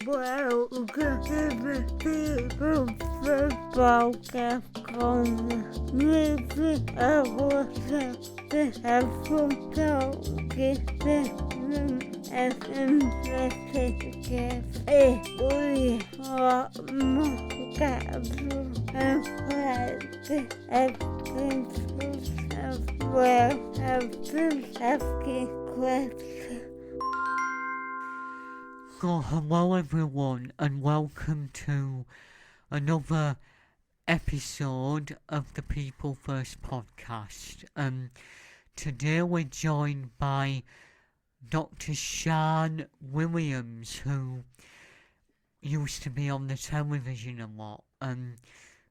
Welcome to the People Podcast Music Awards to have some talking and investigate we are more capable and practice evidence as well as asking questions. So hello everyone and welcome to another episode of the People First podcast. Today we're joined by Dr. Sian Williams, who used to be on the television a lot,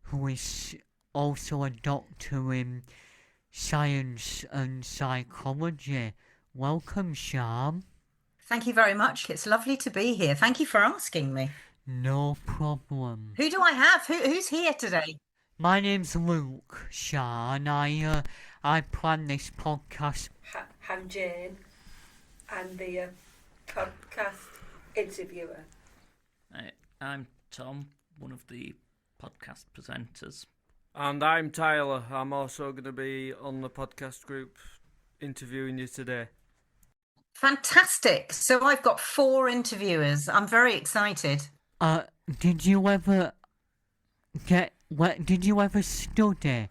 who is also a doctor in science and psychology. Welcome, Sian. Thank you very much. It's lovely to be here. Thank you for asking me. No problem. Who do I have? Who's here today? My name's Luke, Sian. I planned this podcast. I'm Jane, and the podcast interviewer. I'm Tom, one of the podcast presenters. And I'm Tyler. I'm also going to be on the podcast group interviewing you today. Fantastic. So I've got 4 interviewers. I'm very excited. Did you ever study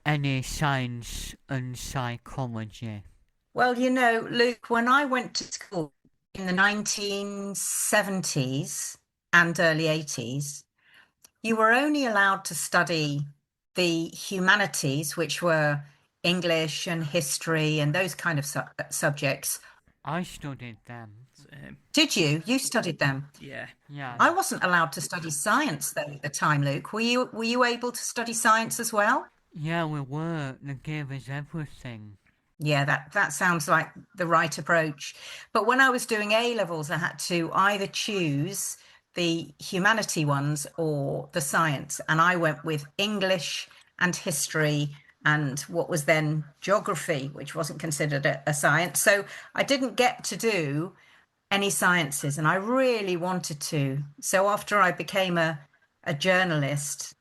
any science and psychology? Well, you know, Luke, when I went to school in the 1970s and early 80s, you were only allowed to study the humanities, which were English and history and those kind of subjects. I studied them. Did you? You studied them? Yeah. I wasn't allowed to study science though at the time, Luke. Were you able to study science as well? Yeah, we were. They gave us everything. Yeah, that sounds like the right approach. But when I was doing A-levels, I had to either choose the humanity ones or the science. And I went with English and history and what was then geography, which wasn't considered a science. So I didn't get to do any sciences, and I really wanted to. So after I became a journalist,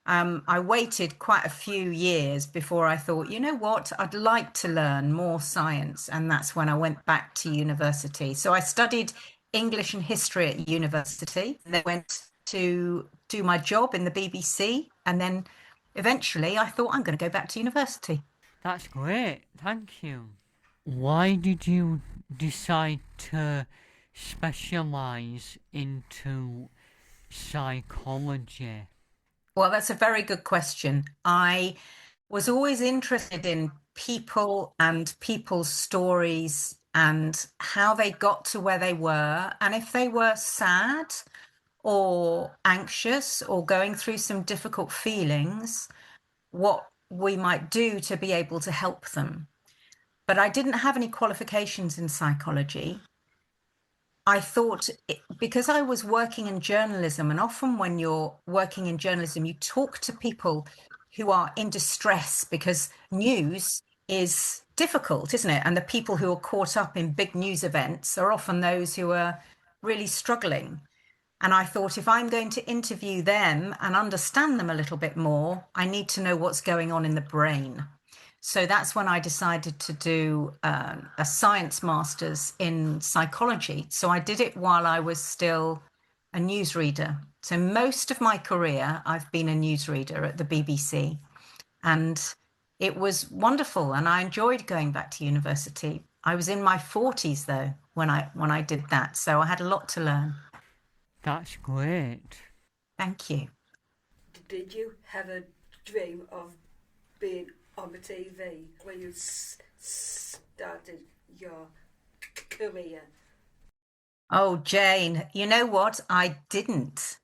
I waited quite a few years before I thought, you know what, I'd like to learn more science. And that's when I went back to university. So I studied English and history at university, and then went to do my job in the BBC, and then eventually I thought I'm going to go back to university. That's great, thank you. Why did you decide to specialise into psychology? Well, that's a very good question. I was always interested in people and people's stories and how they got to where they were, and if they were sad or anxious or going through some difficult feelings, what we might do to be able to help them. But I didn't have any qualifications in psychology. I thought, because I was working in journalism, and often when you're working in journalism, you talk to people who are in distress because news is difficult, isn't it? And the people who are caught up in big news events are often those who are really struggling. And I thought, if I'm going to interview them and understand them a little bit more, I need to know what's going on in the brain. So that's when I decided to do a science master's in psychology. So I did it while I was still a newsreader. So most of my career, I've been a newsreader at the BBC. And it was wonderful. And I enjoyed going back to university. I was in my 40s, though, when I did that. So I had a lot to learn. That's great. Thank you. Did you have a dream of being on the TV when you started your career? Oh, Jane, you know what? I didn't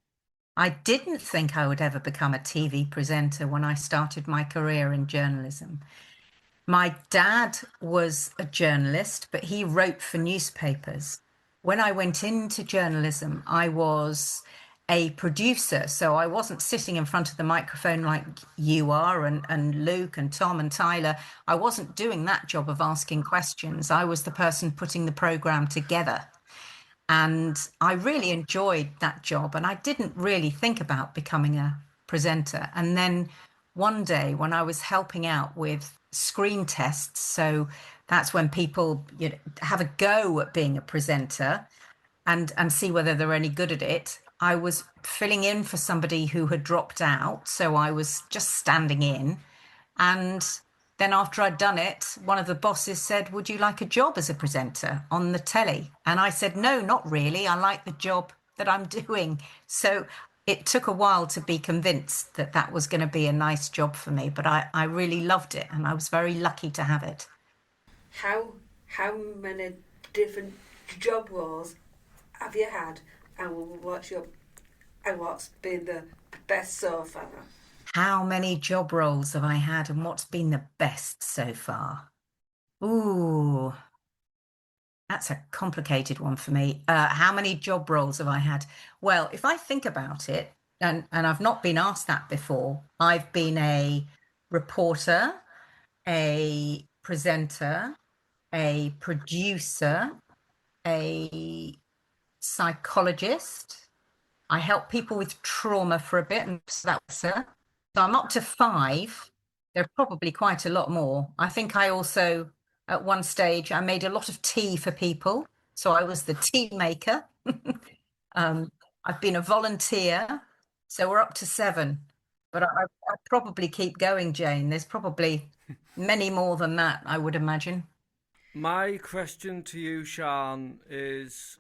think I would ever become a TV presenter when I started my career in journalism. My dad was a journalist, but he wrote for newspapers. When I went into journalism, I was a producer, so I wasn't sitting in front of the microphone like you are and Luke and Tom and Tyler. I wasn't doing that job of asking questions. I was the person putting the program together. And I really enjoyed that job. And I didn't really think about becoming a presenter. And then one day when I was helping out with screen tests, so that's when people, you know, have a go at being a presenter and see whether they're any good at it. I was filling in for somebody who had dropped out, so I was just standing in. And then after I'd done it, one of the bosses said, "Would you like a job as a presenter on the telly?" And I said, "No, not really. I like the job that I'm doing." So it took a while to be convinced that that was going to be a nice job for me, but I really loved it, and I was very lucky to have it. How many different job roles have you had, and what's been the best so far? How many job roles have I had, and what's been the best so far? Ooh, that's a complicated one for me. How many job roles have I had? Well, if I think about it, and I've not been asked that before, I've been a reporter, a presenter, a producer, a psychologist. I help people with trauma for a bit, and so that's it. So I'm up to 5. There are probably quite a lot more. I think I also, at one stage, I made a lot of tea for people. So I was the tea maker. I've been a volunteer. So we're up to 7. But I'll probably keep going, Jane. There's probably many more than that, I would imagine. My question to you, Sian, is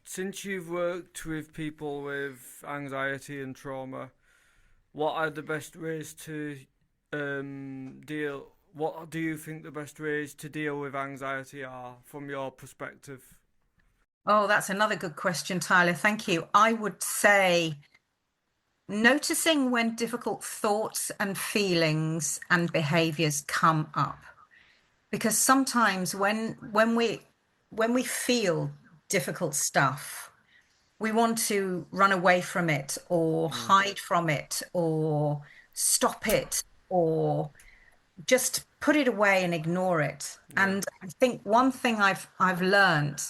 since you've worked with people with anxiety and trauma, what are the best ways to deal? What do you think the best ways to deal with anxiety are from your perspective? Oh, that's another good question, Tyler. Thank you. I would say noticing when difficult thoughts and feelings and behaviors come up. Because sometimes when we feel difficult stuff, we want to run away from it or hide from it or stop it or just put it away and ignore it. And I think one thing I've learned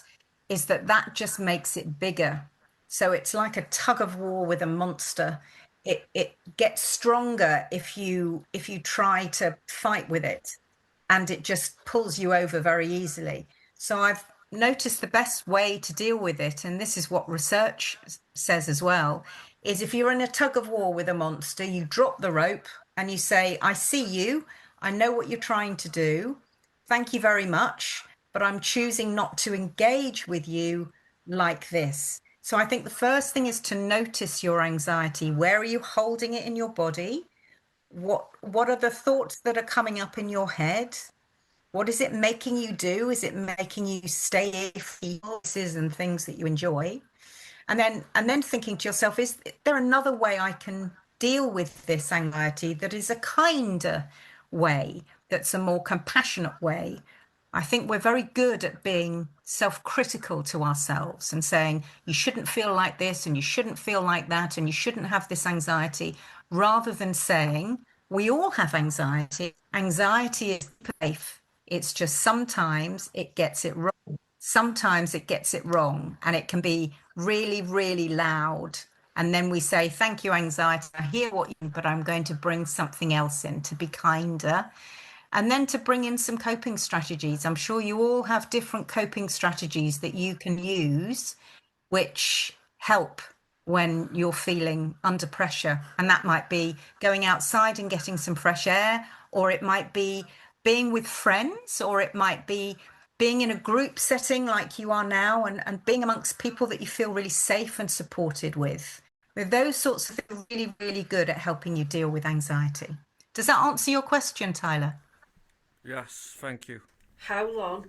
is that just makes it bigger. So it's like a tug of war with a monster. It gets stronger if you try to fight with it, and it just pulls you over very easily. So I've noticed the best way to deal with it, and this is what research says as well, is if you're in a tug of war with a monster, you drop the rope and you say, "I see you. I know what you're trying to do. Thank you very much, but I'm choosing not to engage with you like this." So I think the first thing is to notice your anxiety. Where are you holding it in your body? What are the thoughts that are coming up in your head? What is it making you do? Is it making you stay places and things that you enjoy? And then thinking to yourself, is there another way I can deal with this anxiety that is a kinder way, that's a more compassionate way? I think we're very good at being self-critical to ourselves and saying, you shouldn't feel like this and you shouldn't feel like that and you shouldn't have this anxiety, rather than saying, we all have anxiety. Anxiety is safe. It's just sometimes it gets it wrong. Sometimes it gets it wrong and it can be really, really loud. And then we say, thank you, anxiety. I hear what you, but I'm going to bring something else in to be kinder. And then to bring in some coping strategies. I'm sure you all have different coping strategies that you can use, which help when you're feeling under pressure. And that might be going outside and getting some fresh air, or it might be being with friends, or it might be being in a group setting like you are now and being amongst people that you feel really safe and supported with. Those sorts of things are really, really good at helping you deal with anxiety. Does that answer your question, Tyler? Yes, thank you. How long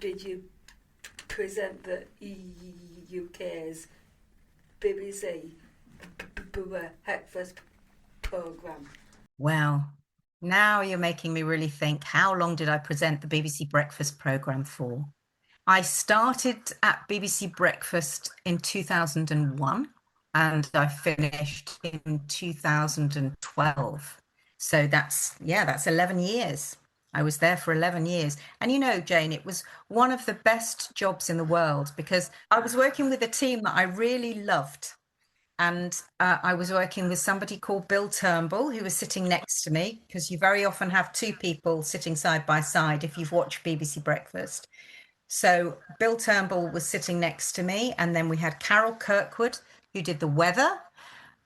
did you present the UK's BBC breakfast programme? Well, now you're making me really think, how long did I present the BBC Breakfast programme for? I started at BBC Breakfast in 2001 and I finished in 2012. So that's 11 years. I was there for 11 years. And you know, Jane, it was one of the best jobs in the world because I was working with a team that I really loved. And I was working with somebody called Bill Turnbull, who was sitting next to me, because you very often have two people sitting side by side if you've watched BBC Breakfast. So Bill Turnbull was sitting next to me. And then we had Carol Kirkwood, who did the weather.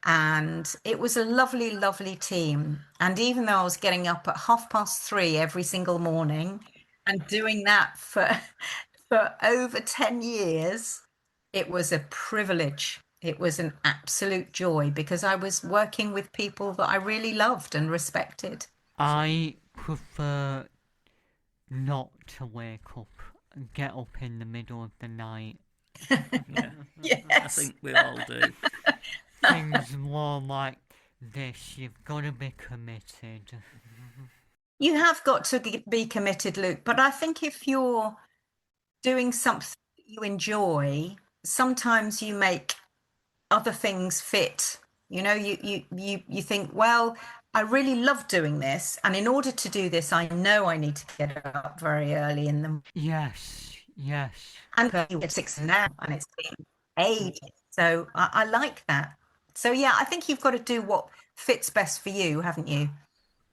And it was a lovely, lovely team. And even though I was getting up at 3:30 every single morning and doing that for over 10 years, it was a privilege. It was an absolute joy because I was working with people that I really loved and respected. I prefer not to wake up and get up in the middle of the night. Yeah, I Yes. think we all do. Things more like this, you've got to be committed. You have got to be committed, Luke. But I think if you're doing something you enjoy, sometimes you make other things fit. You know, you think, well, I really love doing this, and in order to do this, I know I need to get up very early in the Yes. and at 6 now, and it's been ages. So I like that. So yeah, I think you've got to do what fits best for you, haven't you?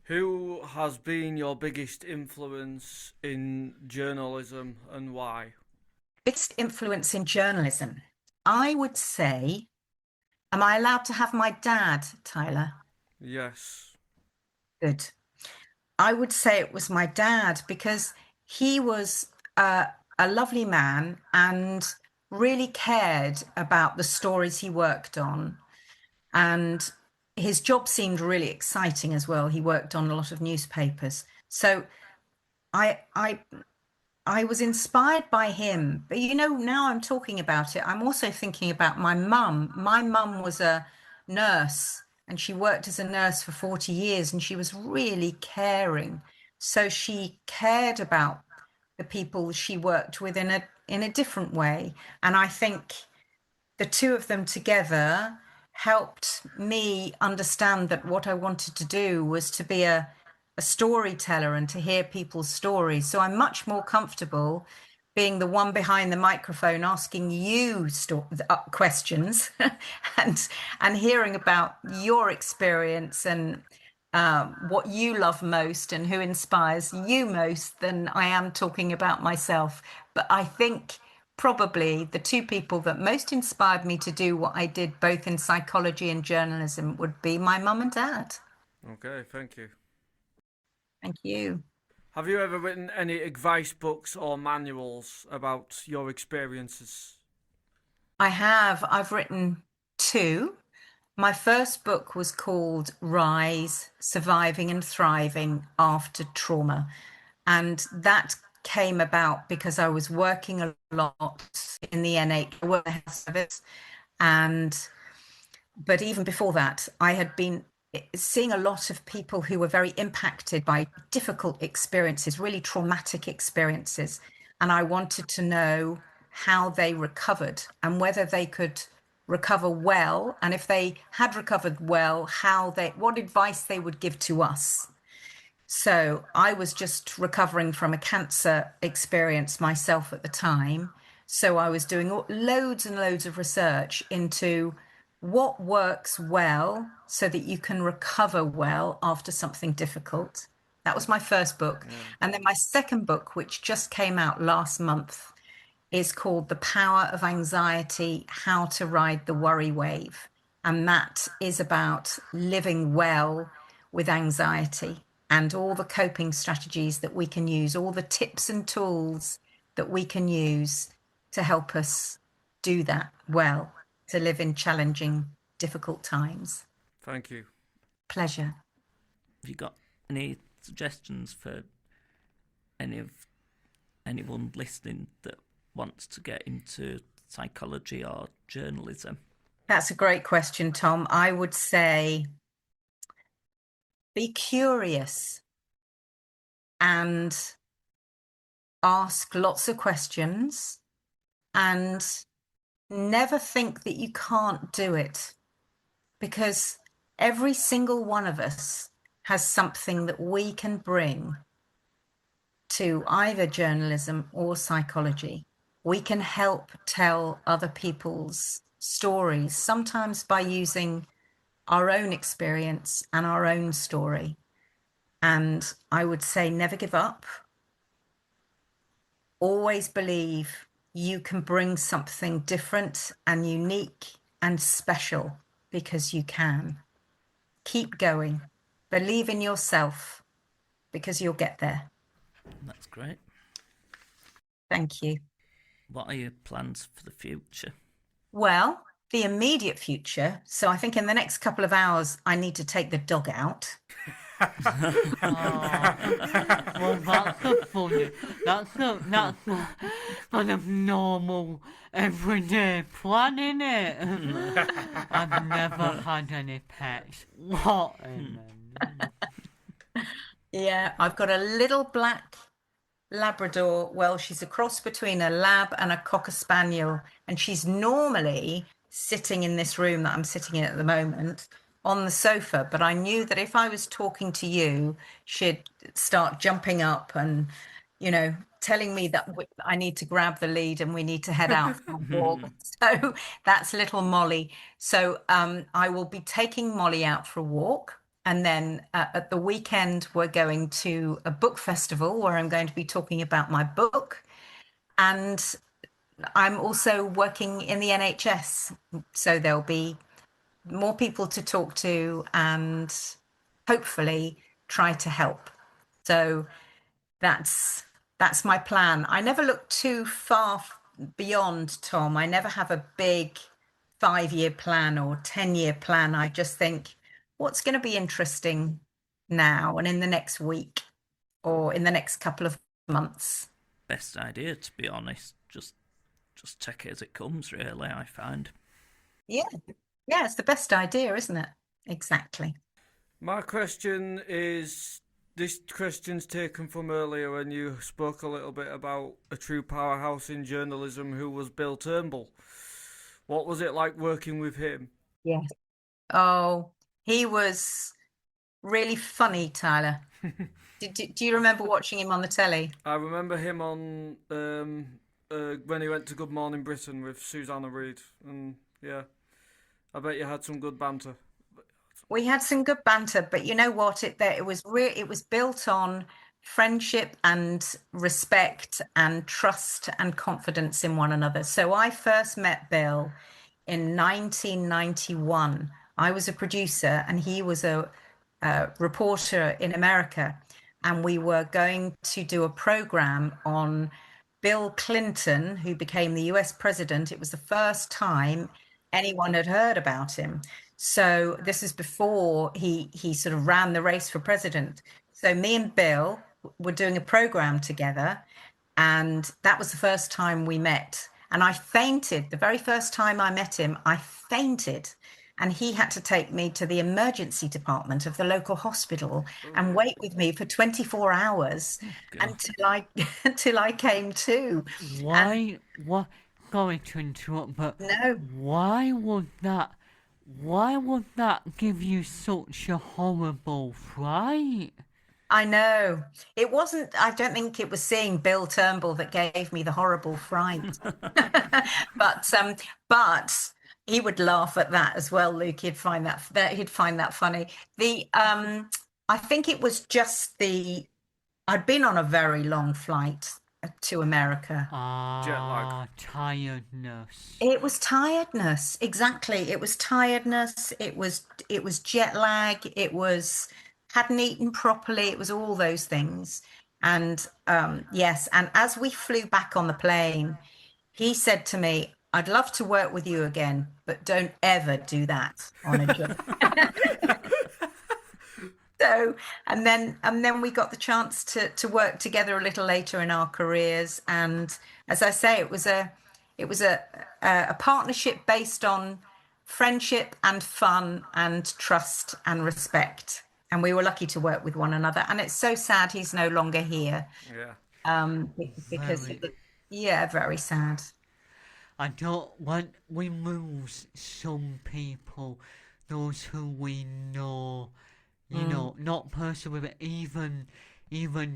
Who has been your biggest influence in journalism and why? Biggest influence in journalism, I would say. Am I allowed to have my dad, Tyler? Yes. Good. I would say it was my dad because he was a lovely man and really cared about the stories he worked on. And his job seemed really exciting as well. He worked on a lot of newspapers. So I was inspired by him. But you know, now I'm talking about it, I'm also thinking about my mum. My mum was a nurse and she worked as a nurse for 40 years and she was really caring. So she cared about the people she worked with in a different way. And I think the two of them together helped me understand that what I wanted to do was to be a storyteller and to hear people's stories. So I'm much more comfortable being the one behind the microphone asking you questions and hearing about your experience and what you love most and who inspires you most than I am talking about myself. But I think probably the two people that most inspired me to do what I did, both in psychology and journalism, would be my mum and dad. Okay, thank you. Thank you. Have you ever written any advice books or manuals about your experiences? I have. I've written two. My first book was called Rise, Surviving and Thriving After Trauma. And that came about because I was working a lot in the NHS service. But even before that, I had been seeing a lot of people who were very impacted by difficult experiences, really traumatic experiences. And I wanted to know how they recovered and whether they could recover well. And if they had recovered well, what advice they would give to us. So I was just recovering from a cancer experience myself at the time. So I was doing loads and loads of research into what works well so that you can recover well after something difficult. That was my first book. Yeah. And then my second book, which just came out last month, is called The Power of Anxiety, How to Ride the Worry Wave. And that is about living well with anxiety and all the coping strategies that we can use, all the tips and tools that we can use to help us do that well, to live in challenging, difficult times. Thank you. Pleasure. Have you got any suggestions for anyone listening that wants to get into psychology or journalism? That's a great question, Tom. I would say be curious and ask lots of questions and never think that you can't do it, because every single one of us has something that we can bring to either journalism or psychology. We can help tell other people's stories, sometimes by using our own experience and our own story. And I would say never give up. Always believe you can bring something different and unique and special, because you can. Keep going. Believe in yourself, because you'll get there. That's great. Thank you. What are your plans for the future? Well, the immediate future. So I think in the next couple of hours, I need to take the dog out. Well, that's a funny. That's a kind of normal, everyday plan, innit? I've never had any pets. What? Yeah, I've got a little black Labrador. Well, she's a cross between a lab and a cocker spaniel, and she's normally sitting in this room that I'm sitting in at the moment on the sofa. But I knew that if I was talking to you, she'd start jumping up and, telling me that I need to grab the lead and we need to head out for a walk. So that's little Molly. So I will be taking Molly out for a walk. And then at the weekend, we're going to a book festival where I'm going to be talking about my book. And I'm also working in the NHS. So there'll be more people to talk to and hopefully try to help. So that's my plan. I never look too far beyond, Tom. I never have a big 5-year plan or 10-year plan. I just think, what's going to be interesting now and in the next week or in the next couple of months? Best idea, to be honest. Just take it as it comes, really, I find. Yeah, it's the best idea, isn't it? Exactly. My question is, this question's taken from earlier when you spoke a little bit about a true powerhouse in journalism who was Bill Turnbull. What was it like working with him? Yes. Oh, he was really funny, Tyler. Do you remember watching him on the telly? I remember him on when he went to Good Morning Britain with Susanna Reid, and yeah, I bet you had some good banter. We had some good banter, but you know what? It was built on friendship and respect and trust and confidence in one another. So I first met Bill in 1991. I was a producer and he was a reporter in America, and we were going to do a program on Bill Clinton, who became the US president. It was the first time anyone had heard about him. So this is before he sort of ran the race for president. So me and Bill were doing a program together, and that was the first time we met. And I fainted. The very first time I met him, I fainted. And he had to take me to the emergency department of the local hospital and wait with me for 24 hours until I came to. Why? What? Sorry to interrupt, but No. Why would that give you such a horrible fright? I know. It wasn't, I don't think it was seeing Bill Turnbull that gave me the horrible fright. But he would laugh at that as well, Luke. He'd find that funny. I think it was just I'd been on a very long flight to America. Jet lag. Tiredness. It was tiredness. Exactly. It was tiredness. It was jet lag. It was hadn't eaten properly. It was all those things. And yes, and as we flew back on the plane, he said to me, "I'd love to work with you again, but don't ever do that on a jet." So, and then we got the chance to work together a little later in our careers. And as I say, it was a partnership based on friendship and fun and trust and respect. And we were lucky to work with one another. And it's so sad he's no longer here. Yeah. Because very sad. I don't when we lose some people, those who we know, you know, not personally, but even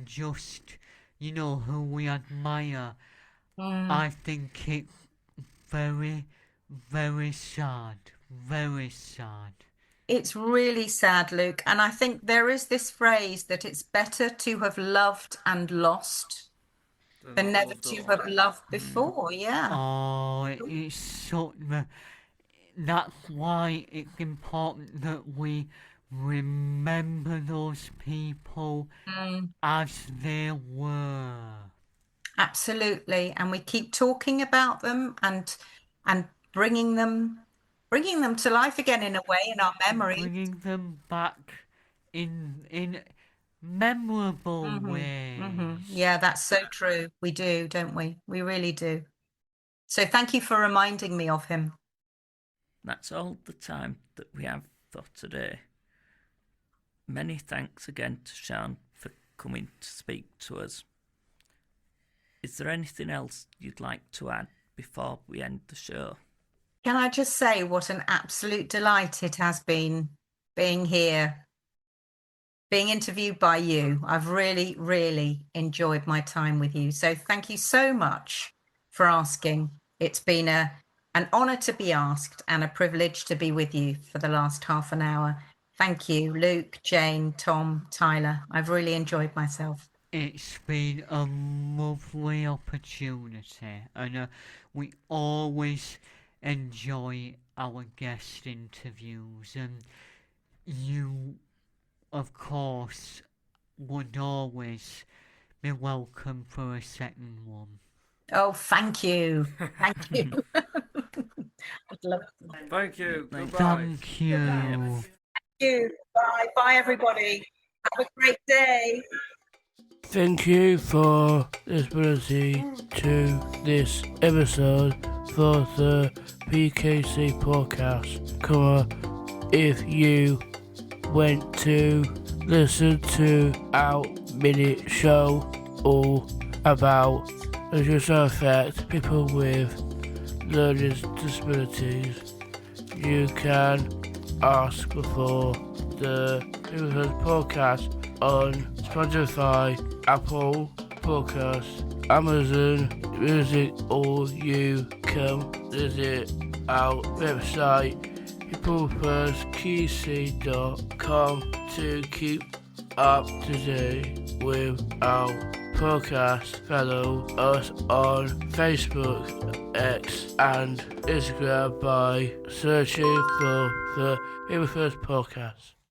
just, who we admire. Mm. I think it very, very sad. Very sad. It's really sad, Luke. And I think there is this phrase that it's better to have loved and lost than never to have loved before. Yeah. Oh, it's so. That's why it's important that we remember those people as they were. Absolutely. And we keep talking about them and bringing them to life again in a way in our memory. Bringing them back in memorable ways. Yeah, that's so true. We do, don't we? We really do. So thank you for reminding me of him. That's all the time that we have for today. Many thanks again to Sian for coming to speak to us. Is there anything else you'd like to add before we end the show? Can I just say what an absolute delight it has been being here, being interviewed by you. I've really, really enjoyed my time with you. So thank you so much for asking. It's been an honour to be asked and a privilege to be with you for the last half an hour. Thank you, Luke, Jane, Tom, Tyler. I've really enjoyed myself. It's been a lovely opportunity, and we always enjoy our guest interviews, and you, of course, would always be welcome for a second one. Oh, thank you. Thank you. I'd love to. Thank you. Goodbye. Thank you. Thank you. Bye. Bye, everybody. Have a great day. Thank you for listening to this episode for the PKC podcast. Come on, if you went to listen to our minute show all about the social effect people with learning disabilities, you can ask before the podcast on Spotify, Apple Podcasts, Amazon Music, or you can visit our website peoplefirstqc.com to keep up to date with our podcast. Follow us on Facebook, X and Instagram by searching for the People First Podcast.